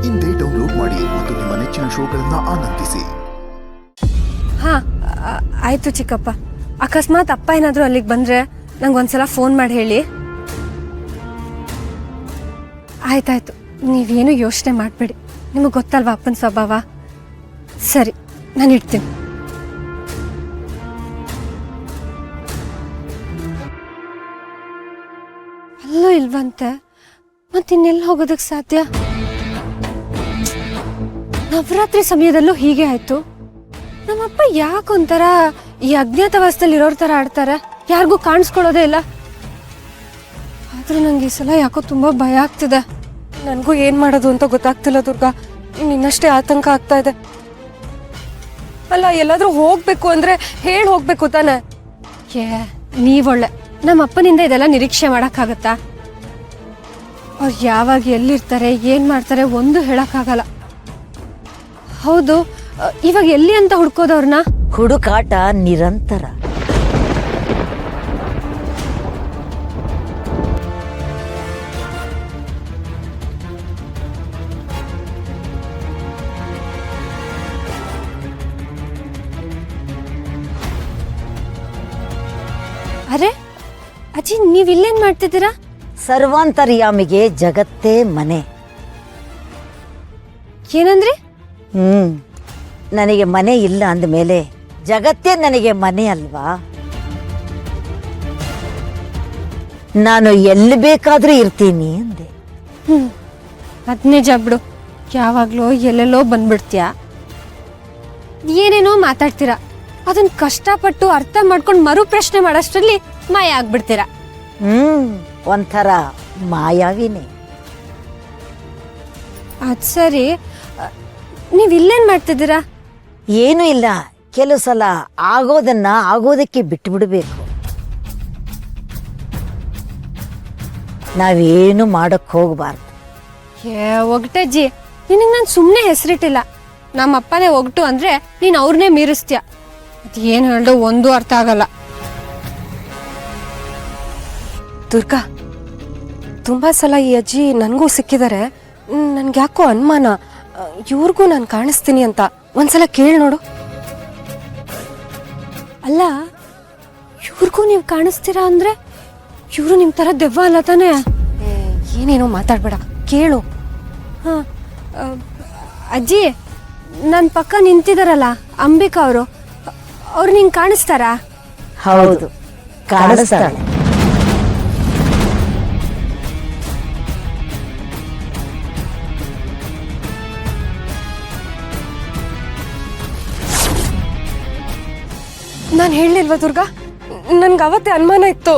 ಇಂದೇ ಡೌನ್ಲೋಡ್ ಮಾಡಿ ಮತ್ತು ನಿಮ್ಮ ನೆಚ್ಚಿನ ಶೋಗಳನ್ನ ಆನಂದಿಸಿ. ಹಾ ಆಯ್ತು ಚಿಕ್ಕಪ್ಪ. ಅಕಸ್ಮಾತ್ ಅಪ್ಪ ಏನಾದರೂ ಅಲ್ಲಿಗೆ ಬಂದ್ರೆ ನಂಗೆ ಒಂದ್ಸಲ ಫೋನ್ ಮಾಡಿ ಹೇಳಿ. ಆಯ್ತಾಯ್ತು, ನೀವೇನು ಯೋಚನೆ ಮಾಡಬೇಡಿ. ನಿಮಗೆ ಗೊತ್ತಲ್ವಾ ಅಪ್ಪನ ಸ್ವಭಾವ. ಸರಿ, ನಾನು ಇಡ್ತೀನಿ. ಅಲ್ಲೂ ಇಲ್ವಂತೆ, ಮತ್ತಿನ್ನೆಲ್ಲ ಹೋಗೋದಕ್ಕೆ ಸಾಧ್ಯ? ನವರಾತ್ರಿ ಸಮಯದಲ್ಲೂ ಹೀಗೆ ಆಯ್ತು. ನಮ್ಮಪ್ಪ ಯಾಕೊಂಥರ ಈ ಅಜ್ಞಾತವಾಸದಲ್ಲಿ ಇರೋರ್ ಥರ ಆಡ್ತಾರೆ, ಯಾರಿಗೂ ಕಾಣಿಸ್ಕೊಳ್ಳೋದೇ ಇಲ್ಲ. ಆದ್ರೂ ನಂಗೆ ಈ ಸಲ ಯಾಕೋ ತುಂಬಾ ಭಯ ಆಗ್ತಿದೆ. ನನಗೂ ಏನ್ ಮಾಡೋದು ಅಂತ ಗೊತ್ತಾಗ್ತಿಲ್ಲ ದುರ್ಗಾ. ನಿನ್ನಷ್ಟೇ ಆತಂಕ ಆಗ್ತಾ ಇದೆ. ಅಲ್ಲ, ಎಲ್ಲಾದ್ರೂ ಹೋಗ್ಬೇಕು ಅಂದ್ರೆ ಹೇಳಿ ಹೋಗ್ಬೇಕು ತಾನೆ. ನೀವೊಳ್ಳೆ, ನಮ್ಮ ಅಪ್ಪನಿಂದ ಇದೆಲ್ಲ ನಿರೀಕ್ಷೆ ಮಾಡಕ್ಕಾಗತ್ತಾ? ಅವ್ರು ಯಾವಾಗ ಎಲ್ಲಿರ್ತಾರೆ, ಏನ್ ಮಾಡ್ತಾರೆ ಒಂದು ಹೇಳಕ್ಕಾಗಲ್ಲ. ಹೌದು, ಇವಾಗ ಎಲ್ಲಿ ಅಂತ ಹುಡ್ಕೋದವ್ರನ್ನ? ಹುಡುಕಾಟ ನಿರಂತರ. ಅರೆ ಅಜ್ಜಿ, ನೀವ್ ಇಲ್ಲೇನ್ ಮಾಡ್ತಿದ್ದೀರಾ? ಸರ್ವಾಂತರ್ಯಾಮಿಗೆ ಜಗತ್ತೇ ಮನೆ. ಏನಂದ್ರಿ? ನನಗೆ ಮನೆ ಇಲ್ಲ ಅಂದಮೇಲೆ ಜಗತ್ತೇ ನನಗೆ ಮನೆ ಅಲ್ವಾ? ನಾನು ಎಲ್ಲಿ ಬೇಕಾದ್ರೂ ಇರ್ತೀನಿ ಅಂದೆ. ಅದ್ನೇ ಜಬ್ಡು, ಯಾವಾಗ್ಲೋ ಎಲ್ಲೆಲ್ಲೋ ಬಂದ್ಬಿಡ್ತೀಯ, ಏನೇನೋ ಮಾತಾಡ್ತೀರಾ. ಅದನ್ನ ಕಷ್ಟಪಟ್ಟು ಅರ್ಥ ಮಾಡ್ಕೊಂಡು ಮರು ಪ್ರಶ್ನೆ ಮಾಡೋಷ್ಟ್ರಲ್ಲಿ ಮಾಯ ಆಗ್ಬಿಡ್ತೀರಾ. ಒಂಥರ ಮಾಯಾವಿನೇ. ಅದ್ ಸರಿ, ನೀವ್ ಇಲ್ಲೇನ್ ಮಾಡ್ತಿದ್ದೀರಾ? ಏನೂ ಇಲ್ಲ, ಕೆಲವು ಸಲ ಆಗೋದನ್ನ ಆಗೋದಕ್ಕೆ ಬಿಟ್ಟು ಬಿಡಬೇಕು. ನಾವೇನು ಮಾಡಕ್ ಹೋಗ್ಬಾರ್ದು. ಒಗಟಜ್ಜಿ, ನಿನಗ್ ನಾನು ಸುಮ್ಮನೆ ಹೆಸರಿಟ್ಟಿಲ್ಲ. ನಮ್ಮ ಅಪ್ಪನೇ ಒಗಟು ಅಂದ್ರೆ ನೀನ್ ಅವ್ರನ್ನೇ ಮೀರಿಸ್ತೀಯ. ಅದೇನು ಹೇಳ್ದೋ ಒಂದು ಅರ್ಥ ಆಗಲ್ಲ. ದುರ್ಗಾ, ತುಂಬಾ ಸಲ ಈ ಅಜ್ಜಿ ನನಗೂ ಸಿಕ್ಕಿದ್ದಾರೆ. ನನ್ಗೆ ಯಾಕೋ ಅನುಮಾನ, ಇವ್ರಿಗೂ ನಾನು ಕಾಣಿಸ್ತೀನಿ ಅಂತ. ಒಂದ್ಸಲ ಕೇಳಿ ನೋಡು. ಅಲ್ಲ, ಇವ್ರಿಗೂ ನೀವು ಕಾಣಿಸ್ತೀರಾ ಅಂದ್ರೆ ಇವರು ನಿಮ್ ತರ ದೆವ್ವ ಅಲ್ಲ ತಾನೇ? ಏನೇನೋ ಮಾತಾಡ್ಬೇಡ, ಕೇಳು. ಹಾ, ಅಜ್ಜಿ, ನನ್ನ ಪಕ್ಕ ನಿಂತಿದಾರಲ್ಲ ಅಂಬಿಕಾ ಅವರು, ಅವ್ರು ನಿಂಗೆ ಕಾಣಿಸ್ತಾರಾ? ಹೌದು, ಕಾಣಿಸ್ತಾಳೆ. ನಾನು ಹೇಳಲಿಲ್ವಾ ದುರ್ಗಾ, ನನ್ಗೆ ಅವತ್ತೇ ಅನುಮಾನ ಇತ್ತು.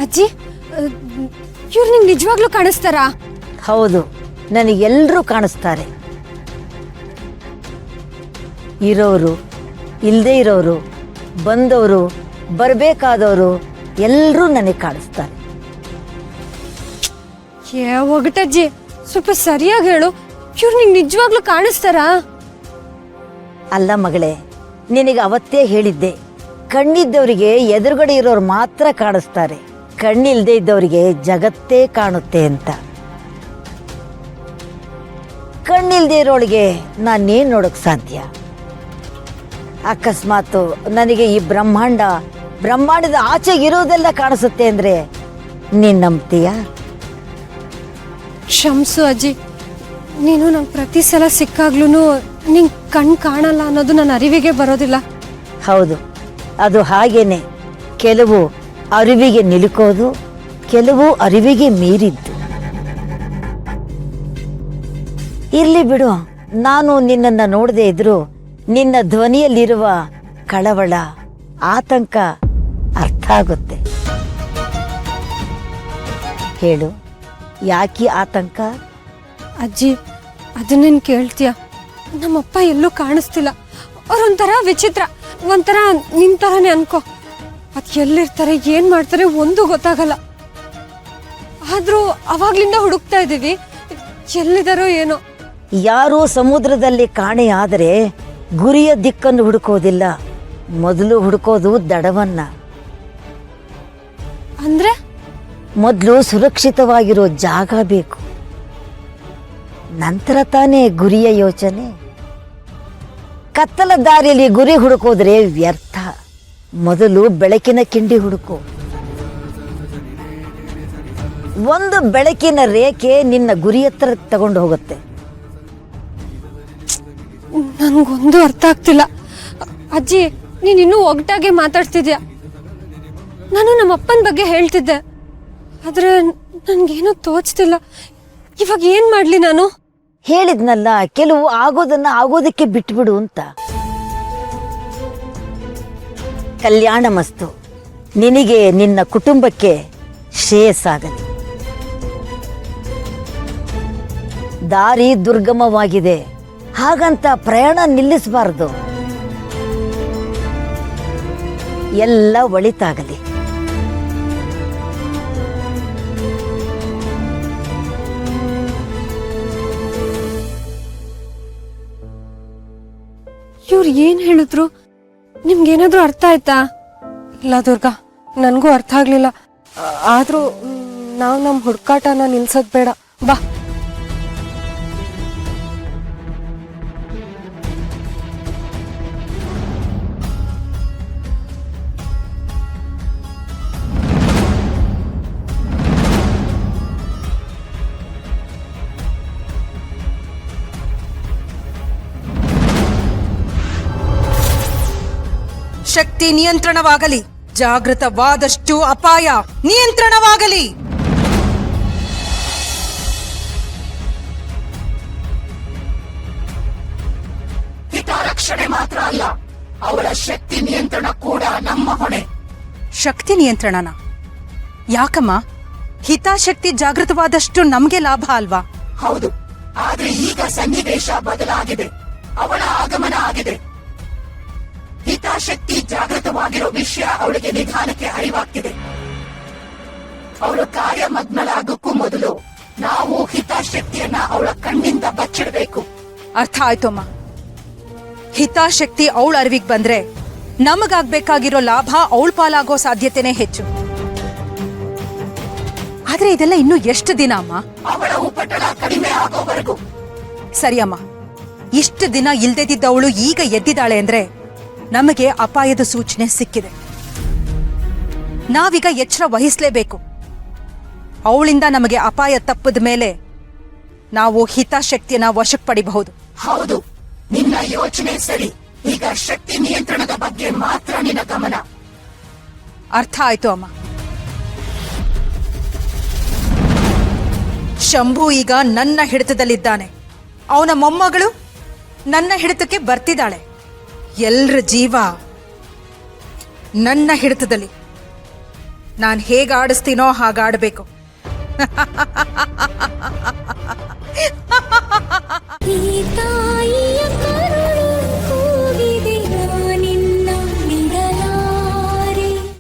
ಅಜ್ಜಿ, ಇವ್ರು ನಿಂಗೆ ನಿಜವಾಗ್ಲೂ ಕಾಣಿಸ್ತಾರಾ? ಹೌದು, ನನಗೆಲ್ಲರೂ ಕಾಣಿಸ್ತಾರೆ. ಇರೋರು, ಇಲ್ಲದೆ ಇರೋರು, ಬಂದವರು, ಬರಬೇಕಾದವರು ಎಲ್ಲರೂ ನನಗೆ ಕಾಣಿಸ್ತಾರೆ. ಒಗಟಜ್ಜಿ, ಸ್ವಲ್ಪ ಸರಿಯಾಗಿ ಹೇಳು, ಇವ್ರು ನಿಂಗೆ ನಿಜವಾಗ್ಲೂ ಕಾಣಿಸ್ತಾರಾ? ಅಲ್ಲ ಮಗಳೇ, ನಿನಗೆ ಅವತ್ತೇ ಹೇಳಿದ್ದೆ, ಕಣ್ಣಿದ್ದವರಿಗೆ ಎದುರುಗಡೆ ಇರೋರು ಮಾತ್ರ ಕಾಣಿಸ್ತಾರೆ, ಕಣ್ಣಿಲ್ದೇ ಇದ್ದವರಿಗೆ ಜಗತ್ತೇ ಕಾಣುತ್ತೆ ಅಂತ. ಕಣ್ಣಿಲ್ದೇ ಇರೋಳಿಗೆ ನಾನೇನು ನೋಡೋಕೆ ಸಾಧ್ಯ? ಅಕಸ್ಮಾತ್ ನನಗೆ ಈ ಬ್ರಹ್ಮಾಂಡದ ಆಚೆಗಿರೋದೆಲ್ಲ ಕಾಣಿಸುತ್ತೆ ಅಂದ್ರೆ ನೀನು ನಂಬ್ತೀಯ? ಕ್ಷಮ್ಸು ಅಜ್ಜಿ, ನೀನು ನಂಗೆ ಪ್ರತಿ ಸಲ ಸಿಕ್ಕಾಗ್ಲೂ ನಿಂಗೆ ಕಣ್ ಕಾಣಲ್ಲ ಅನ್ನೋದು ನನ್ನ ಅರಿವಿಗೆ ಬರೋದಿಲ್ಲ. ಹೌದು, ಅದು ಹಾಗೇನೆ. ಕೆಲವು ಅರಿವಿಗೆ ನಿಲುಕೋದು, ಕೆಲವು ಅರಿವಿಗೆ ಮೀರಿದ್ದು. ಇರ್ಲಿ ಬಿಡು, ನಾನು ನಿನ್ನನ್ನು ನೋಡದೆ ಇದ್ರು ನಿನ್ನ ಧ್ವನಿಯಲ್ಲಿರುವ ಕಳವಳ, ಆತಂಕ ಅರ್ಥ ಆಗುತ್ತೆ. ಹೇಳು, ಯಾಕೆ ಆತಂಕ? ಅಜ್ಜಿ, ಅದನ್ನೇನು ಕೇಳ್ತೀಯ? ನಮ್ಮಪ್ಪ ಎಲ್ಲೂ ಕಾಣಿಸ್ತಿಲ್ಲ. ಅವ್ರೊಂಥರ ವಿಚಿತ್ರ, ಒಂಥರ ನಿಂತರನೇ ಅನ್ಕೋ. ಅದು ಎಲ್ಲಿರ್ತಾರೆ, ಏನ್ ಮಾಡ್ತಾರೆ ಒಂದು ಗೊತ್ತಾಗಲ್ಲ. ಆದ್ರೂ ಅವಾಗ್ಲಿಂದ ಹುಡುಕ್ತಾ ಇದ್ದೀವಿ, ಎಲ್ಲಿದಾರೋ ಏನೋ. ಯಾರು ಸಮುದ್ರದಲ್ಲಿ ಕಾಣೆಯಾದರೆ ಗುರಿಯ ದಿಕ್ಕನ್ನು ಹುಡುಕೋದಿಲ್ಲ, ಮೊದಲು ಹುಡುಕೋದು ದಡವನ್ನ. ಅಂದ್ರೆ ಮೊದಲು ಸುರಕ್ಷಿತವಾಗಿರೋ ಜಾಗ ಬೇಕು. ನಂತರ ತಾನೇ ಗುರಿಯ ಯೋಚನೆ. ಕತ್ತಲ ದಾರಿಯಲ್ಲಿ ಗುರಿ ಹುಡುಕೋದ್ರೆ ವ್ಯರ್ಥ. ಮೊದಲು ಬೆಳಕಿನ ಕಿಂಡಿ ಹುಡುಕು. ಒಂದು ಬೆಳಕಿನ ರೇಖೆ ನಿನ್ನ ಗುರಿ ಹತ್ರ ತಗೊಂಡು ಹೋಗುತ್ತೆ. ನನ್ಗೊಂದು ಅರ್ಥ ಆಗ್ತಿಲ್ಲ. ಅಜ್ಜಿ, ನೀನ್ ಇನ್ನೂ ಒಗ್ಟಾಗೆ ಮಾತಾಡ್ತಿದ್ಯಾ. ನಾನು ನಮ್ಮ ಅಪ್ಪನ ಬಗ್ಗೆ ಹೇಳ್ತಿದ್ದೆ, ಆದ್ರೆ ನನ್ಗೇನೋ ತೋಚ್ತಿಲ್ಲ. ಇವಾಗ ಏನ್ ಮಾಡ್ಲಿ ನಾನು? ಹೇಳಿದ್ನಲ್ಲ, ಕೆಲವು ಆಗೋದನ್ನ ಆಗೋದಕ್ಕೆ ಬಿಟ್ಬಿಡು ಅಂತ. ಕಲ್ಯಾಣ ಮಸ್ತು. ನಿನಗೆ, ನಿನ್ನ ಕುಟುಂಬಕ್ಕೆ ಶ್ರೇಯಸ್ಸಾಗಲಿ. ದಾರಿ ದುರ್ಗಮವಾಗಿದೆ, ಹಾಗಂತ ಪ್ರಯಾಣ ನಿಲ್ಲಿಸಬಾರದು. ಎಲ್ಲ ಒಳಿತಾಗಲಿ. ಇವ್ರು ಏನ್ ಹೇಳಿದ್ರು? ನಿಮ್ಗೇನಾದ್ರೂ ಅರ್ಥ ಆಯ್ತಾ? ಇಲ್ಲ ದುರ್ಗಾ, ನನ್ಗೂ ಅರ್ಥ ಆಗ್ಲಿಲ್ಲ. ಆದ್ರೂ ನಾವು ನಮ್ ಹುಡ್ಕಾಟನ ನಿಲ್ಸೋದ್ ಬೇಡ. ಬಾ. ಶಕ್ತಿ ನಿಯಂತ್ರಣವಾಗಲಿ. ಜಾಗೃತವಾದಷ್ಟು ಅಪಾಯ ನಿಯಂತ್ರಣವಾಗಲಿ. ಹಿತರಕ್ಷಣೆ ಮಾತ್ರ ಅಲ್ಲ, ಅವಳ ಶಕ್ತಿ ನಿಯಂತ್ರಣ ಕೂಡ ನಮ್ಮ ಹೊಣೆ. ಶಕ್ತಿ ನಿಯಂತ್ರಣನ? ಯಾಕಮ್ಮ? ಹಿತಾಶಕ್ತಿ ಜಾಗೃತವಾದಷ್ಟು ನಮ್ಗೆ ಲಾಭ ಅಲ್ವಾ? ಹೌದು, ಆದ್ರೆ ಈಗ ಸನ್ನಿವೇಶ ಬದಲಾಗಿದೆ. ಅವಳ ಆಗಮನ ಆಗಿದೆ. ಹಿತಾಶಕ್ತಿ ಜಾಗೃತವಾಗಿರೋ ವಿಷಯ ಅವಳಿಗೆ ನಿಧಾನಕ್ಕೆ ಅರಿವಾಗ್ತಿದೆ. ಅವಳು ಕಾರ್ಯಮಗ್ನಳಾಗಕ್ಕೂ ಮೊದಲು ನಾವು ಹಿತಾಶಕ್ತಿಯನ್ನ ಅವಳ ಕಣ್ಣಿಂದ ಬಚ್ಚಿಡಬೇಕು. ಅರ್ಥ ಆಯ್ತು ಅಮ್ಮ. ಹಿತಾಶಕ್ತಿ ಅವಳ ಅರಿವಿಗೆ ಬಂದ್ರೆ ನಮಗಾಗ್ಬೇಕಾಗಿರೋ ಲಾಭ ಅವಳ ಪಾಲಾಗೋ ಸಾಧ್ಯತೆನೇ ಹೆಚ್ಚು. ಆದ್ರೆ ಇದೆಲ್ಲ ಇನ್ನು ಎಷ್ಟು ದಿನ ಅಮ್ಮ? ಅವಳ ಉಪಟಳ ಕಡಿಮೆ ಆಗೋವರೆಗೂ. ಸರಿ ಅಮ್ಮ, ಇಷ್ಟು ದಿನ ಇಲ್ದೆದಿದ್ದವಳು ಈಗ ಎದ್ದಿದ್ದಾಳೆ ಅಂದ್ರೆ ನಮಗೆ ಅಪಾಯದ ಸೂಚನೆ ಸಿಕ್ಕಿದೆ. ನಾವೀಗ ಎಚ್ಚರ ವಹಿಸಲೇಬೇಕು. ಅವಳಿಂದ ನಮಗೆ ಅಪಾಯ ತಪ್ಪದ ಮೇಲೆ ನಾವು ಹಿತಾಶಕ್ತಿಯನ್ನ ವಶಕ್ಕೆ ಪಡಿಬಹುದು. ಹೌದು, ನಿನ್ನ ಯೋಚನೆ ಸರಿ. ಈಗ ಶಕ್ತಿ ನಿಯಂತ್ರಣದ ಬಗ್ಗೆ ಮಾತ್ರ ನಿನ್ನ ಗಮನ. ಅರ್ಥ ಆಯ್ತು ಅಮ್ಮ. ಶಂಭು ಈಗ ನನ್ನ ಹಿಡಿತದಲ್ಲಿದ್ದಾನೆ. ಅವನ ಮೊಮ್ಮಗಳು ನನ್ನ ಹಿಡಿತಕ್ಕೆ ಬರ್ತಿದ್ದಾಳೆ. ಎಲ್ರ ಜೀವ ನನ್ನ ಹಿಡಿತದಲ್ಲಿ. ನಾನು ಹೇಗೆ ಆಡಿಸ್ತೀನೋ ಹಾಗಾಡಬೇಕು. ಗೀತಾ